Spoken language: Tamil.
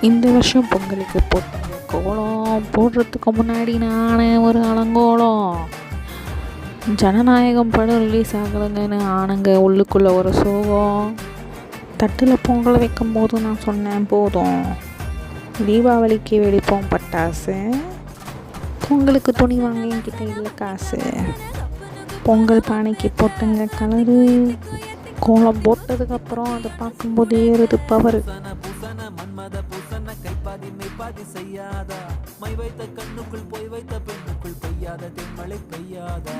இந்த வருஷம் பொங்கலுக்கு போட்டேங்க கோலம். போடுறதுக்கு முன்னாடி நானே ஒரு அலங்கோலம். ஜனநாயகம் படம் ரிலீஸ் ஆகலைங்கன்னு ஆனங்க உள்ளுக்குள்ளே ஒரு சோகம். தட்டில் பொங்கல் வைக்கும் போது நான் சொன்னேன் போதும், தீபாவளிக்கு வெடிப்போம் பட்டாசு, பொங்கலுக்கு துணி வாங்க என்கிட்ட இல்லை காசு. பொங்கல் பானைக்கு போட்டுங்க கலரு, கோலம் போட்டதுக்கப்புறம் அதை பார்க்கும்போது ஏறுது பவரு. மன்மத பூசன கைப்பாதி மெய்ப்பாதி செய்யாதா, மை வைத்த கண்ணுக்குள் போய் வைத்த பெண்ணுக்குள் பெய்யாத தென்மழை பெய்யாதா.